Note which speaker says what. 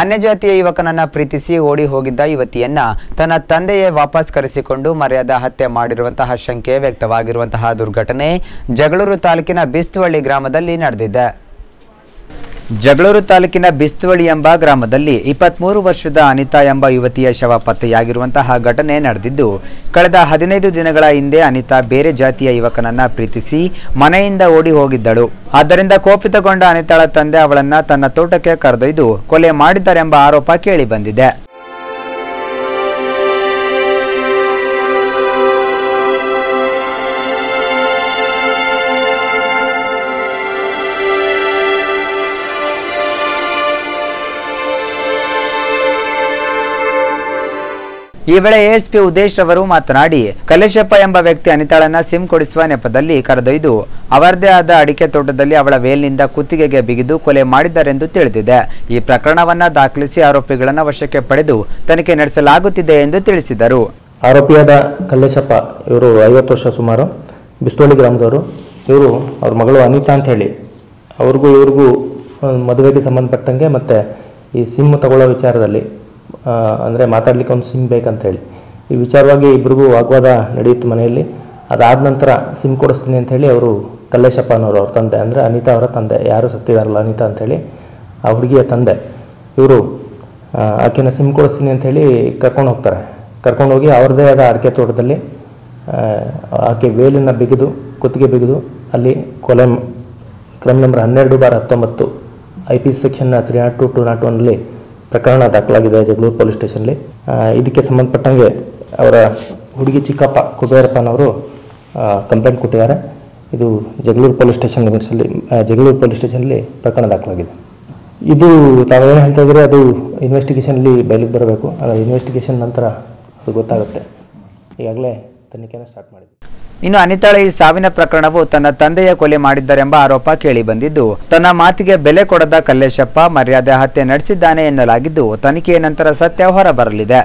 Speaker 1: ಅನ್ಯಜಾತಿಯ ಯುವಕನನ್ನ ಪ್ರೀತಿಸಿ ಓಡಿ ಹೋಗಿದ್ದ ಯುವತಿಯನ್ನ ತನ್ನ ತಂದೆಯೇ ವಾಪಸ್ ಕರೆಸಿಕೊಂಡು ಮರ್ಯಾದಾ ಹತ್ಯೆ ಮಾಡಿರುವಂತಹ ಶಂಕೆ ವ್ಯಕ್ತವಾಗಿರುವಂತಹ ದುರ್ಘಟನೆ ಜಗಳೂರು ತಾಲೂಕಿನ ಬಿಸ್ತುವಳ್ಳಿ ಗ್ರಾಮದಲ್ಲಿ ನಡೆದಿದೆ. ಜಗಳೂರು ತಾಲೂಕಿನ ಬಿಸ್ತುವಳ್ಳಿ ಎಂಬ ಗ್ರಾಮದಲ್ಲಿ 23 ವರ್ಷದ ಅನಿತಾ ಎಂಬ ಯುವತಿಯ ಶವ ಪತ್ತೆಯಾಗಿರುವಂತಹ ಘಟನೆ ನಡೆದಿದ್ದು, ಕಳೆದ 15 ದಿನಗಳ ಹಿಂದೆ ಅನಿತಾ ಬೇರೆ ಜಾತಿಯ ಯುವಕನನ್ನ ಪ್ರೀತಿಸಿ ಮನೆಯಿಂದ ಓಡಿ ಹೋಗಿದ್ದಳು. ಆದ್ದರಿಂದ ಕೋಪಿತಗೊಂಡ ಅನಿತಾಳ ತಂದೆ ಅವಳನ್ನ ತನ್ನ ತೋಟಕ್ಕೆ ಕರೆದೊಯ್ದು ಕೊಲೆ ಮಾಡಿದ್ದಾರೆಂಬ ಆರೋಪ ಕೇಳಿ ಬಂದಿದೆ. ಈ ವೇಳೆ ಎಎಸ್ಪಿ ಉದೇಶ್ ಅವರು ಮಾತನಾಡಿ, ಕಲೇಶಪ್ಪ ಎಂಬ ವ್ಯಕ್ತಿ ಅನಿತಾಳನ್ನ ಸಿಮ್ ಕೊಡಿಸುವ ನೆಪದಲ್ಲಿ ಕರೆದೊಯ್ದು ಅವರದೇ ಆದ ಅಡಿಕೆ ತೋಟದಲ್ಲಿ ಅವಳ ವೇಲ್ನಿಂದ ಕುತ್ತಿಗೆಗೆ ಬಿಗಿದು ಕೊಲೆ ಮಾಡಿದ್ದಾರೆಂದು ತಿಳಿದಿದೆ. ಈ ಪ್ರಕರಣವನ್ನ ದಾಖಲಿಸಿ ಆರೋಪಿಗಳನ್ನು ವಶಕ್ಕೆ ಪಡೆದು ತನಿಖೆ ನಡೆಸಲಾಗುತ್ತಿದೆ ಎಂದು ತಿಳಿಸಿದರು.
Speaker 2: ಆರೋಪಿಯಾದ ಕಲೇಶಪ್ಪ ಇವರು 50 ವರ್ಷ ಸುಮಾರು, ಬಿಸ್ತುವಳ್ಳಿ ಗ್ರಾಮದವರು. ಇವರು ಅವ್ರ ಮಗಳು ಅನಿತಾ ಅಂತ ಹೇಳಿ ಇವ್ರಿಗೂ ಮದುವೆಗೆ ಸಂಬಂಧಪಟ್ಟಂಗೆ ಮತ್ತು ಈ ಸಿಮ್ ತಗೊಳ್ಳೋ ವಿಚಾರದಲ್ಲಿ ಅಂದರೆ ಮಾತಾಡಲಿಕ್ಕೆ ಒಂದು ಸಿಮ್ ಬೇಕಂತೇಳಿ ಈ ವಿಚಾರವಾಗಿ ಇಬ್ಬರಿಗೂ ವಾಗ್ವಾದ ನಡೆಯಿತು ಮನೆಯಲ್ಲಿ. ಅದಾದ ನಂತರ ಸಿಮ್ ಕೊಡಿಸ್ತೀನಿ ಅಂಥೇಳಿ ಅವರು ಕಲ್ಲೇಶಪ್ಪನವರು ಅವ್ರ ತಂದೆ, ಅಂದರೆ ಅನಿತಾ ಅವರ ತಂದೆ, ಯಾರು ಸತ್ತಿದಾರಲ್ಲ ಅನಿತಾ ಅಂಥೇಳಿ ಆ ಹುಡುಗಿಯ ತಂದೆ, ಇವರು ಆಕೆನ ಸಿಮ್ ಕೊಡಿಸ್ತೀನಿ ಅಂಥೇಳಿ ಕರ್ಕೊಂಡು ಹೋಗ್ತಾರೆ. ಕರ್ಕೊಂಡು ಹೋಗಿ ಅವ್ರದ್ದೇ ಆದ ಅಡಿಕೆ ತೋಟದಲ್ಲಿ ಆಕೆ ವೇಲನ್ನು ಬಿಗಿದು ಕುತ್ತಿಗೆ ಬಿಗಿದು ಅಲ್ಲಿ ಕೊಲೆ ಕ್ರೈಮ್ ನಂಬರ್ 12/19 IPC ಸೆಕ್ಷನ್ 302-201 ಪ್ರಕರಣ ದಾಖಲಾಗಿದೆ ಜಗಳೂರು ಪೊಲೀಸ್ ಸ್ಟೇಷನ್ಲಿ. ಇದಕ್ಕೆ ಸಂಬಂಧಪಟ್ಟಂಗೆ ಅವರ ಹುಡುಗಿ ಚಿಕ್ಕಪ್ಪ ಕುಬೇರಪ್ಪನವರು ಕಂಪ್ಲೇಂಟ್ ಕೊಟ್ಟಿದ್ದಾರೆ. ಇದು ಜಗಳೂರು ಪೊಲೀಸ್ ಸ್ಟೇಷನ್ ಲಿಮಿಟ್ಸಲ್ಲಿ ಜಗಳೂರು ಪೊಲೀಸ್ ಸ್ಟೇಷನ್ಲಿ ಪ್ರಕರಣ ದಾಖಲಾಗಿದೆ. ಇದು ತಾವೇನು ಹೇಳ್ತಾ ಇದ್ರೆ ಅದು ಇನ್ವೆಸ್ಟಿಗೇಷನ್ಲಿ ಬಯಲಿಗೆ ಬರಬೇಕು. ಅದರ ಇನ್ವೆಸ್ಟಿಗೇಷನ್ ನಂತರ ಅದು ಗೊತ್ತಾಗುತ್ತೆ. ಈಗಾಗಲೇ ತನಿಖೆನ ಸ್ಟಾರ್ಟ್ ಮಾಡಿದ್ವಿ.
Speaker 1: ಇನ್ನು ಅನಿತಾಳ ಈ ಸಾವಿನ ಪ್ರಕರಣವು ತನ್ನ ತಂದೆಯ ಕೊಲೆ ಮಾಡಿದ್ದಾರೆಂಬ ಆರೋಪ ಕೇಳಿ ಬಂದಿದ್ದು, ತನ್ನ ಮಾತಿಗೆ ಬೆಲೆ ಕೊಡದ ಕಲ್ಲೇಶಪ್ಪ ಮರ್ಯಾದೆ ಹತ್ಯೆ ನಡೆಸಿದ್ದಾನೆ ಎನ್ನಲಾಗಿದ್ದು, ತನಿಖೆಯ ನಂತರ ಸತ್ಯ ಹೊರಬರಲಿದೆ.